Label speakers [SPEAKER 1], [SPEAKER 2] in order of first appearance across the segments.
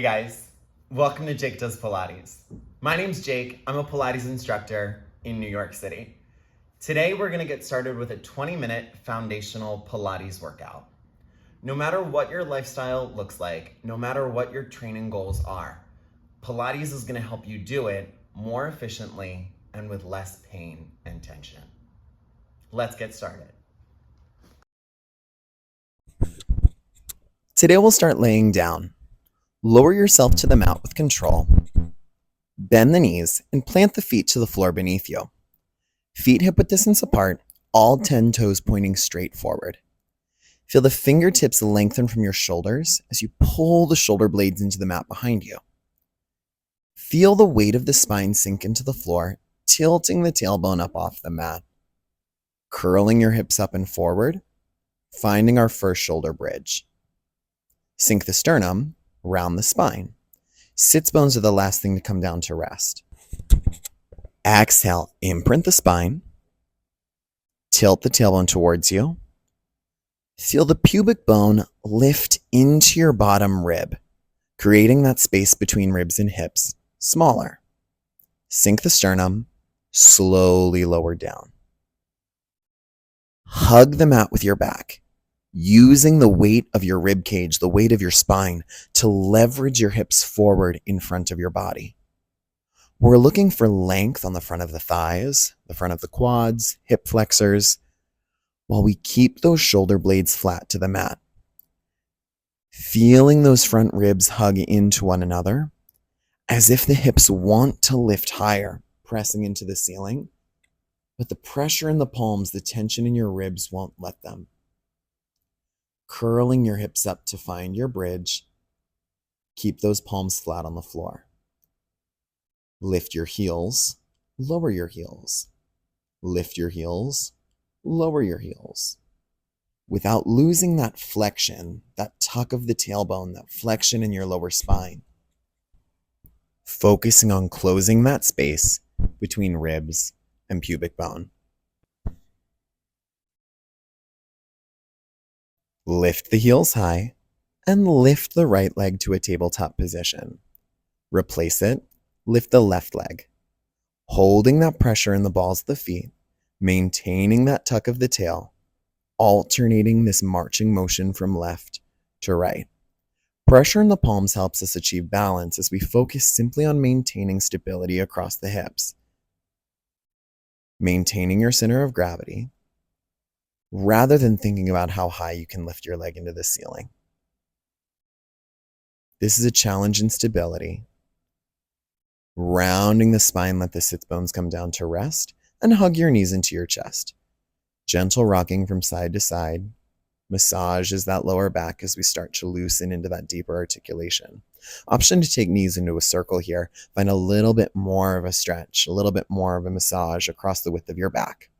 [SPEAKER 1] Hey guys, welcome to Jake Does Pilates. My name's Jake. I'm a Pilates instructor in New York City. Today we're gonna get started with a 20-minute foundational Pilates workout. No matter what your lifestyle looks like, no matter what your training goals are, Pilates is gonna help you do it more efficiently and with less pain and tension. Let's get started. Today we'll start laying down. Lower yourself to the mat with control. Bend the knees and plant the feet to the floor beneath you. Feet hip width distance apart, all 10 toes pointing straight forward. Feel the fingertips lengthen from your shoulders as you pull the shoulder blades into the mat behind you. Feel the weight of the spine sink into the floor, tilting the tailbone up off the mat. Curling your hips up and forward, finding our first shoulder bridge. Sink the sternum, round the spine. Sits bones are the last thing to come down to rest. Exhale, imprint the spine. Tilt the tailbone towards you. Feel the pubic bone lift into your bottom rib, creating that space between ribs and hips smaller. Sink the sternum, slowly lower down. Hug the mat with your back, using the weight of your rib cage, the weight of your spine, to leverage your hips forward in front of your body. We're looking for length on the front of the thighs, the front of the quads, hip flexors, while we keep those shoulder blades flat to the mat. Feeling those front ribs hug into one another, as if the hips want to lift higher, pressing into the ceiling, but the pressure in the palms, the tension in your ribs won't let them. Curling your hips up to find your bridge. Keep those palms flat on the floor. Lift your heels, lower your heels. Lift your heels, lower your heels. Without losing that flexion, that tuck of the tailbone, that flexion in your lower spine. Focusing on closing that space between ribs and pubic bone. Lift the heels high and lift the right leg to a tabletop position. Replace it, lift the left leg. Holding that pressure in the balls of the feet, maintaining that tuck of the tail, alternating this marching motion from left to right. Pressure in the palms helps us achieve balance as we focus simply on maintaining stability across the hips. Maintaining your center of gravity, rather than thinking about how high you can lift your leg into the ceiling. This is a challenge in stability. Rounding the spine, let the sits bones come down to rest, and hug your knees into your chest. Gentle rocking from side to side. Massages that lower back as we start to loosen into that deeper articulation. Option to take knees into a circle here. Find a little bit more of a stretch, a little bit more of a massage across the width of your back.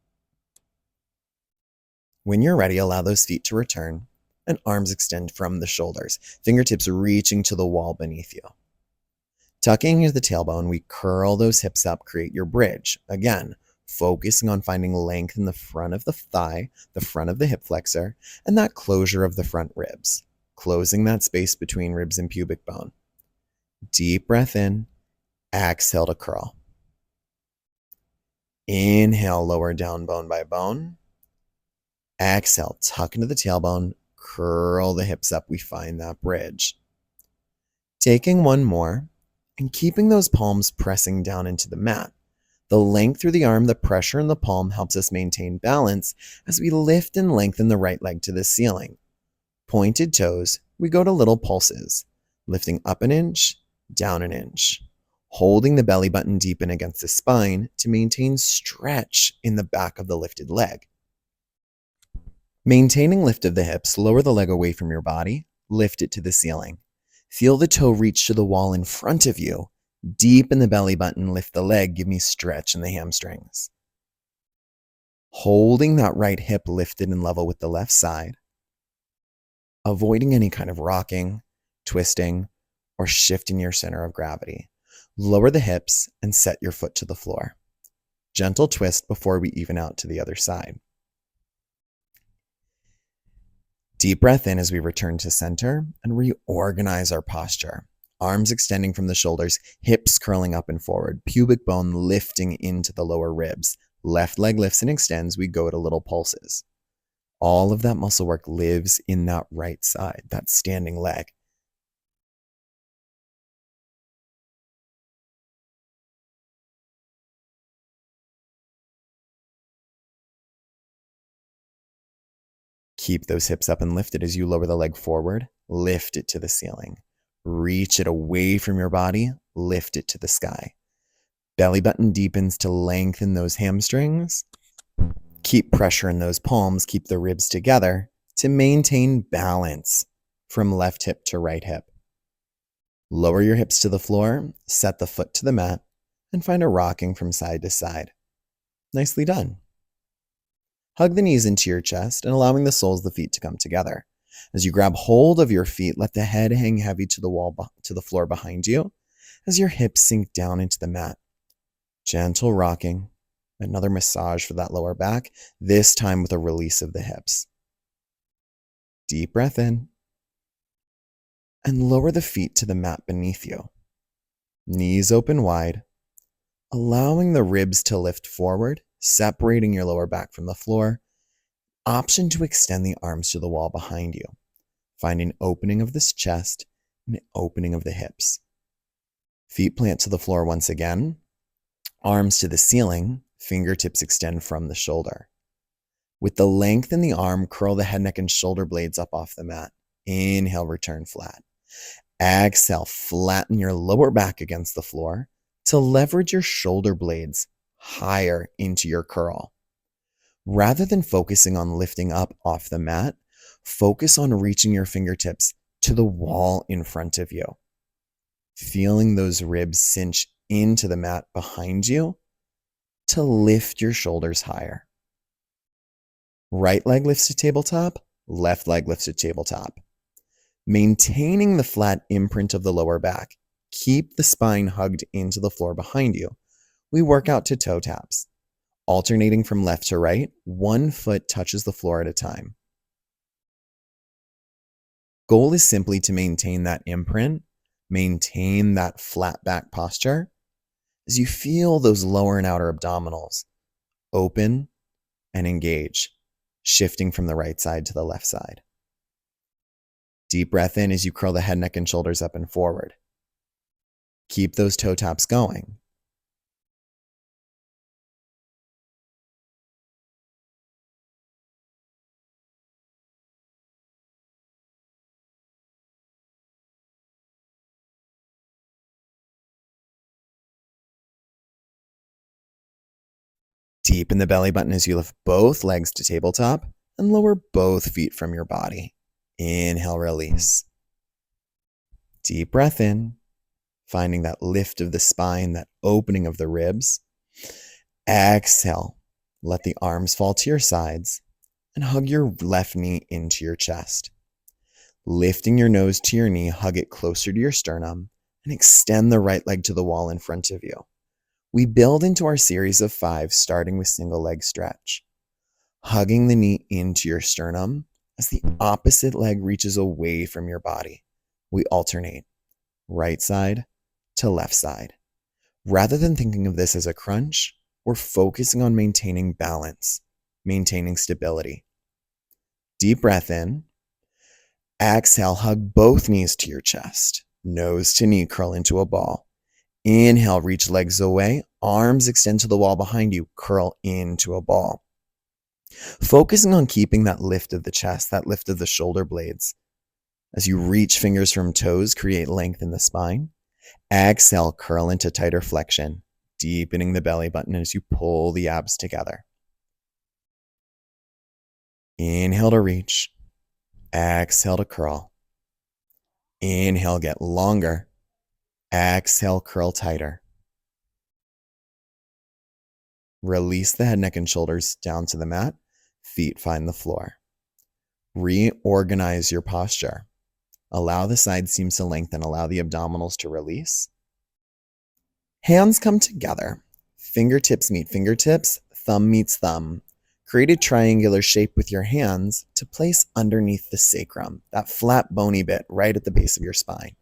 [SPEAKER 1] When you're ready, allow those feet to return and arms extend from the shoulders, fingertips reaching to the wall beneath you. Tucking into the tailbone, we curl those hips up, create your bridge. Again, focusing on finding length in the front of the thigh, the front of the hip flexor, and that closure of the front ribs, closing that space between ribs and pubic bone. Deep breath in, exhale to curl. Inhale, lower down bone by bone. Exhale, tuck into the tailbone, curl the hips up, we find that bridge. Taking one more, and keeping those palms pressing down into the mat. The length through the arm, the pressure in the palm helps us maintain balance as we lift and lengthen the right leg to the ceiling. Pointed toes, we go to little pulses, lifting up an inch, down an inch. Holding the belly button deep in against the spine to maintain stretch in the back of the lifted leg. Maintaining lift of the hips, lower the leg away from your body, lift it to the ceiling. Feel the toe reach to the wall in front of you. Deep in the belly button, lift the leg, give me stretch in the hamstrings. Holding that right hip lifted and level with the left side. Avoiding any kind of rocking, twisting, or shifting your center of gravity. Lower the hips and set your foot to the floor. Gentle twist before we even out to the other side. Deep breath in as we return to center and reorganize our posture. arms extending from the shoulders, hips curling up and forward, pubic bone lifting into the lower ribs. Left leg lifts and extends. We go to little pulses. All of that muscle work lives in that right side, that standing leg. Keep those hips up and lifted as you lower the leg forward. Lift it to the ceiling. Reach it away from your body. Lift it to the sky. Belly button deepens to lengthen those hamstrings. Keep pressure in those palms. Keep the ribs together to maintain balance from left hip to right hip. Lower your hips to the floor. Set the foot to the mat and find a rocking from side to side. Nicely done. Hug the knees into your chest and allowing the soles of the feet to come together. As you grab hold of your feet, let the head hang heavy to the floor behind you as your hips sink down into the mat. Gentle rocking, another massage for that lower back, this time with a release of the hips. Deep breath in and lower the feet to the mat beneath you. Knees open wide, allowing the ribs to lift forward, separating your lower back from the floor. Option to extend the arms to the wall behind you. Find an opening of this chest and an opening of the hips. Feet plant to the floor once again. Arms to the ceiling. Fingertips extend from the shoulder. With the length in the arm, curl the head, neck, and shoulder blades up off the mat. Inhale, return flat. Exhale, flatten your lower back against the floor to leverage your shoulder blades higher into your curl. Rather than focusing on lifting up off the mat, focus on reaching your fingertips to the wall in front of you. Feeling those ribs cinch into the mat behind you to lift your shoulders higher. Right leg lifts to tabletop, left leg lifts to tabletop. Maintaining the flat imprint of the lower back, keep the spine hugged into the floor behind you. We work out to toe taps. Alternating from left to right, one foot touches the floor at a time. Goal is simply to maintain that imprint, maintain that flat back posture as you feel those lower and outer abdominals open and engage, shifting from the right side to the left side. Deep breath in as you curl the head, neck, and shoulders up and forward. Keep those toe taps going. Deepen the belly button as you lift both legs to tabletop and lower both feet from your body. Inhale, release. Deep breath in, finding that lift of the spine, that opening of the ribs. Exhale, let the arms fall to your sides and hug your left knee into your chest. Lifting your nose to your knee, hug it closer to your sternum and extend the right leg to the wall in front of you. We build into our series of 5, starting with single leg stretch. Hugging the knee into your sternum as the opposite leg reaches away from your body. We alternate right side to left side. Rather than thinking of this as a crunch, we're focusing on maintaining balance, maintaining stability. Deep breath in. Exhale, hug both knees to your chest. Nose to knee, curl into a ball. Inhale, reach legs away. Arms extend to the wall behind you. Curl into a ball. Focusing on keeping that lift of the chest, that lift of the shoulder blades. As you reach fingers from toes, create length in the spine. Exhale, curl into tighter flexion, deepening the belly button as you pull the abs together. Inhale to reach. Exhale to curl. Inhale, get longer. Exhale, curl tighter. Release the head, neck, and shoulders down to the mat. Feet find the floor. Reorganize your posture. Allow the side seams to lengthen. Allow the abdominals to release. Hands come together. Fingertips meet fingertips. Thumb meets thumb. Create a triangular shape with your hands to place underneath the sacrum, that flat bony bit right at the base of your spine.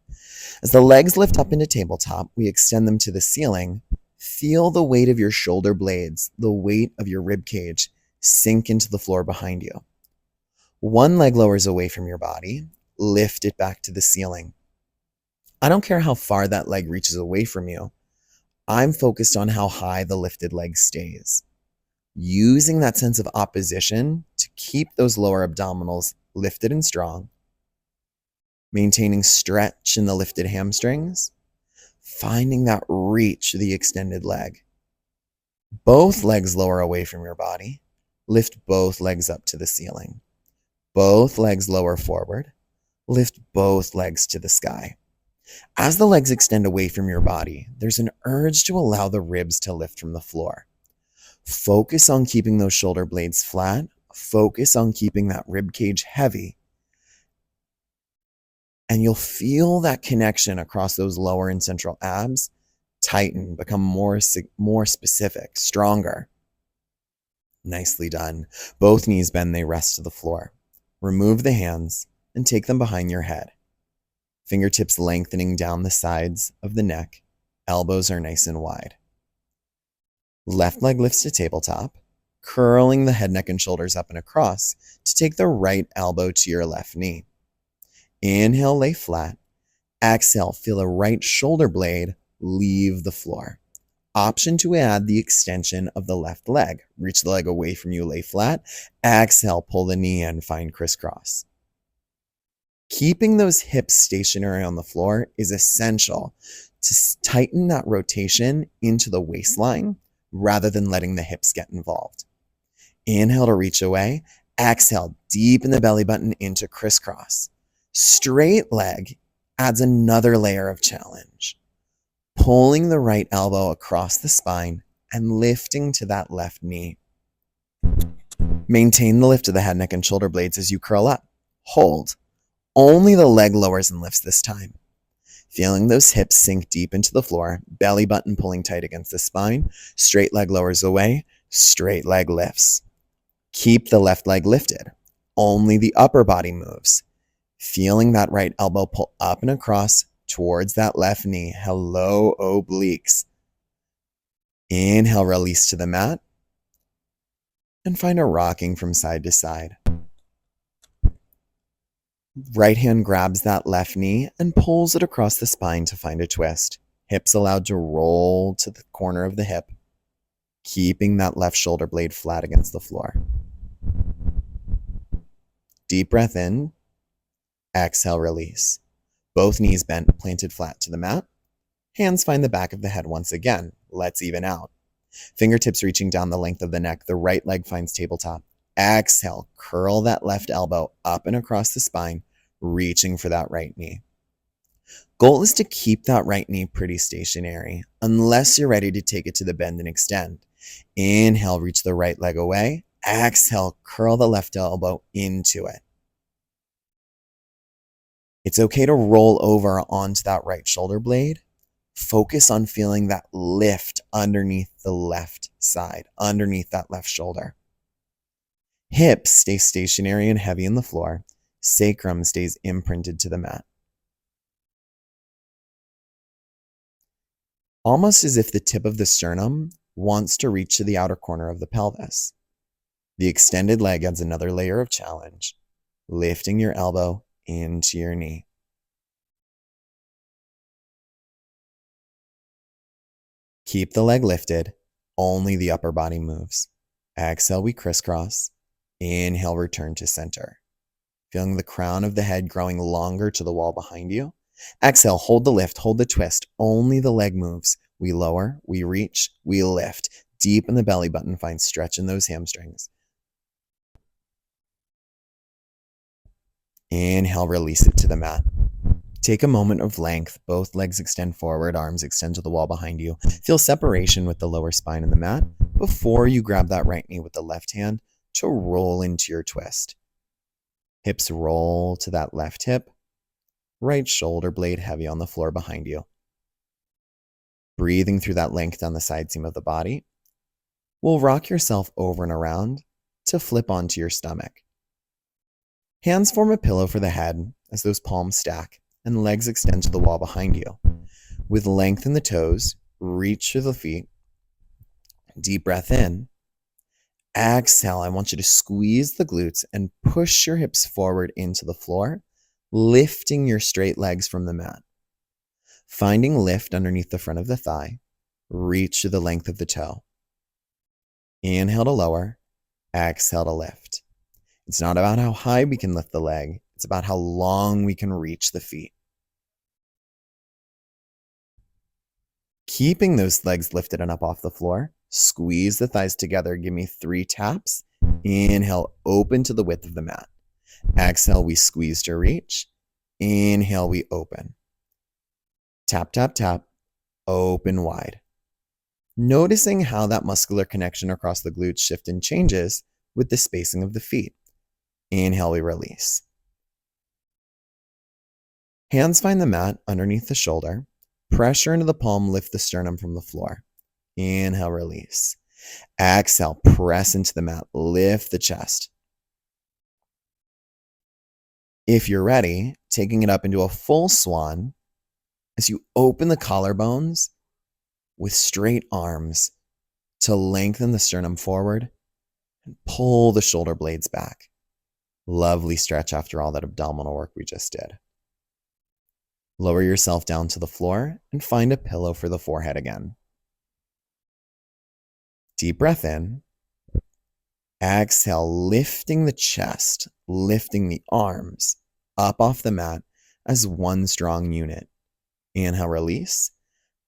[SPEAKER 1] As the legs lift up into tabletop, we extend them to the ceiling. Feel the weight of your shoulder blades, the weight of your rib cage sink into the floor behind you. One leg lowers away from your body. Lift it back to the ceiling. I don't care how far that leg reaches away from you. I'm focused on how high the lifted leg stays. Using that sense of opposition to keep those lower abdominals lifted and strong. Maintaining stretch in the lifted hamstrings. Finding that reach of the extended leg. Both legs lower away from your body. Lift both legs up to the ceiling. Both legs lower forward. Lift both legs to the sky. As the legs extend away from your body, there's an urge to allow the ribs to lift from the floor. Focus on keeping those shoulder blades flat. Focus on keeping that rib cage heavy. And you'll feel that connection across those lower and central abs tighten, become more specific, stronger. Nicely done. Both knees bend, they rest to the floor. Remove the hands and take them behind your head. Fingertips lengthening down the sides of the neck. Elbows are nice and wide. Left leg lifts to tabletop, curling the head, neck, and shoulders up and across to take the right elbow to your left knee. Inhale, lay flat. Exhale, feel the right shoulder blade leave the floor. Option to add the extension of the left leg. Reach the leg away from you, lay flat. Exhale, pull the knee in, find crisscross. Keeping those hips stationary on the floor is essential to tighten that rotation into the waistline rather than letting the hips get involved. Inhale to reach away. Exhale, deepen the belly button into crisscross. Straight leg adds another layer of challenge. Pulling the right elbow across the spine and lifting to that left knee. Maintain the lift of the head, neck, and shoulder blades as you curl up. Hold. Only the leg lowers and lifts this time. Feeling those hips sink deep into the floor, belly button pulling tight against the spine, straight leg lowers away, straight leg lifts. Keep the left leg lifted. Only the upper body moves. Feeling that right elbow pull up and across towards that left knee. Hello, obliques. Inhale, release to the mat. And find a rocking from side to side. Right hand grabs that left knee and pulls it across the spine to find a twist. Hips allowed to roll to the corner of the hip, keeping that left shoulder blade flat against the floor. Deep breath in. Exhale, release. Both knees bent, planted flat to the mat. Hands find the back of the head once again. Let's even out. Fingertips reaching down the length of the neck. The right leg finds tabletop. Exhale, curl that left elbow up and across the spine, reaching for that right knee. Goal is to keep that right knee pretty stationary, unless you're ready to take it to the bend and extend. Inhale, reach the right leg away. Exhale, curl the left elbow into it. It's okay to roll over onto that right shoulder blade. Focus on feeling that lift underneath the left side, underneath that left shoulder. Hips stay stationary and heavy in the floor. Sacrum stays imprinted to the mat. Almost as if the tip of the sternum wants to reach to the outer corner of the pelvis. The extended leg adds another layer of challenge, lifting your elbow into your knee. Keep the leg lifted, only the upper body moves. Exhale, we crisscross. Inhale, return to center. Feeling the crown of the head growing longer to the wall behind you. Exhale, hold the lift, hold the twist. Only the leg moves. We lower, we reach, we lift. Deep in the belly button, find stretch in those hamstrings. Inhale, release it to the mat. Take a moment of length. Both legs extend forward, arms extend to the wall behind you. Feel separation with the lower spine in the mat before you grab that right knee with the left hand to roll into your twist. Hips roll to that left hip. Right shoulder blade heavy on the floor behind you. Breathing through that length down the side seam of the body. We'll rock yourself over and around to flip onto your stomach. Hands form a pillow for the head as those palms stack. and legs extend to the wall behind you. With length in the toes, reach through the feet. Deep breath in. Exhale. I want you to squeeze the glutes and push your hips forward into the floor, lifting your straight legs from the mat. Finding lift underneath the front of the thigh, reach to the length of the toe. Inhale to lower, exhale to lift. It's not about how high we can lift the leg, it's about how long we can reach the feet. Keeping those legs lifted and up off the floor, squeeze the thighs together, give me 3 taps. Inhale, open to the width of the mat. Exhale, we squeeze to reach. Inhale, we open. Tap, tap, tap, open wide. Noticing how that muscular connection across the glutes shift and changes with the spacing of the feet. Inhale, we release. Hands find the mat underneath the shoulder. Pressure into the palm, lift the sternum from the floor. Inhale, release. Exhale, press into the mat, lift the chest. If you're ready, taking it up into a full swan as you open the collarbones with straight arms to lengthen the sternum forward and pull the shoulder blades back. Lovely stretch after all that abdominal work we just did. Lower yourself down to the floor and find a pillow for the forehead again. Deep breath in. Exhale, lifting the chest, lifting the arms up off the mat as one strong unit. Inhale, release.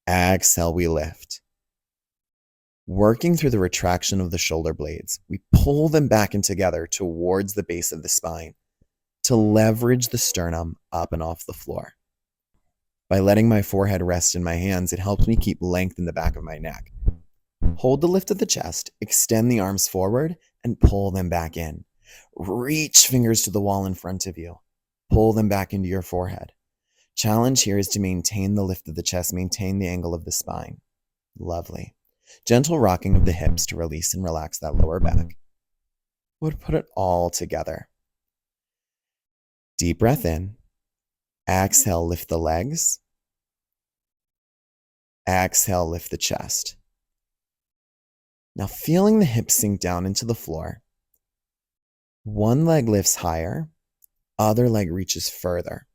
[SPEAKER 1] Exhale, we lift. Working through the retraction of the shoulder blades, we pull them back and together towards the base of the spine to leverage the sternum up and off the floor. By letting my forehead rest in my hands, it helps me keep length in the back of my neck. Hold the lift of the chest, extend the arms forward, and pull them back in. Reach fingers to the wall in front of you. Pull them back into your forehead. Challenge here is to maintain the lift of the chest, maintain the angle of the spine. Lovely. Gentle rocking of the hips to release and relax that lower back. We'll put it all together. Deep breath in. Exhale, lift the legs. Exhale, lift the chest. Now feeling the hips sink down into the floor. One leg lifts higher, other leg reaches further,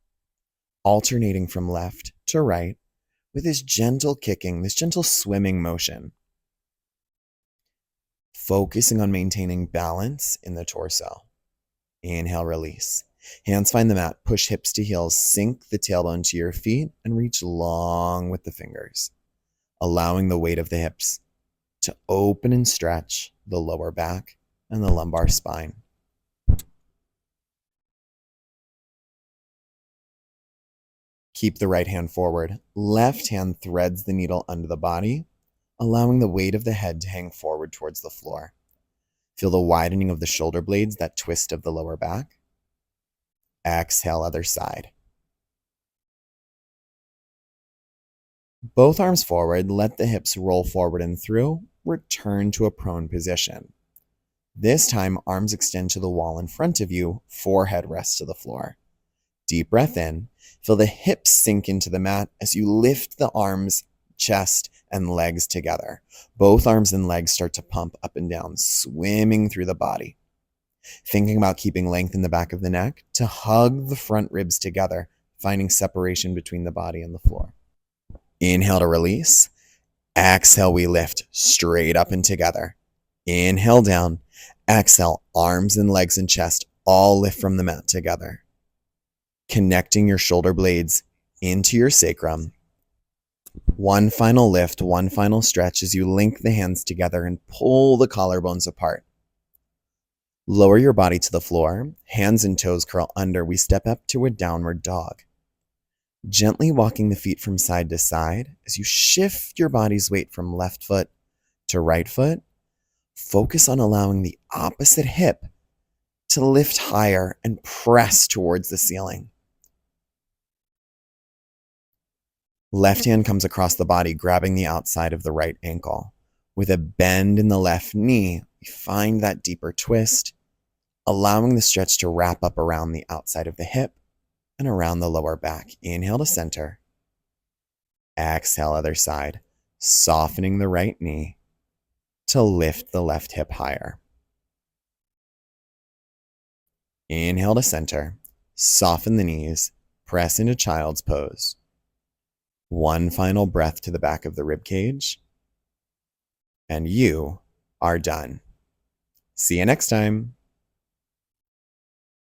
[SPEAKER 1] alternating from left to right with this gentle kicking, this gentle swimming motion. Focusing on maintaining balance in the torso. Inhale, release. Hands find the mat, push hips to heels, sink the tailbone to your feet, and reach long with the fingers, allowing the weight of the hips to open and stretch the lower back and the lumbar spine. Keep the right hand forward. Left hand threads the needle under the body, allowing the weight of the head to hang forward towards the floor. Feel the widening of the shoulder blades, that twist of the lower back. Exhale, other side. Both arms forward, let the hips roll forward and through. Return to a prone position. This time, arms extend to the wall in front of you, forehead rests to the floor. Deep breath in. Feel the hips sink into the mat as you lift the arms, chest, and legs together. Both arms and legs start to pump up and down, swimming through the body. Thinking about keeping length in the back of the neck to hug the front ribs together, finding separation between the body and the floor. Inhale to release. Exhale, we lift straight up and together. Inhale down. Exhale, arms and legs and chest all lift from the mat together. Connecting your shoulder blades into your sacrum. One final lift, one final stretch as you link the hands together and pull the collarbones apart. Lower your body to the floor. Hands and toes curl under. We step up to a downward dog. Gently walking the feet from side to side as you shift your body's weight from left foot to right foot. Focus on allowing the opposite hip to lift higher and press towards the ceiling. Left hand comes across the body, grabbing the outside of the right ankle. With a bend in the left knee, we find that deeper twist, allowing the stretch to wrap up around the outside of the hip and around the lower back. Inhale to center. Exhale, other side, softening the right knee to lift the left hip higher. Inhale to center, soften the knees, press into child's pose. One final breath to the back of the rib cage, and you are done. See you next time.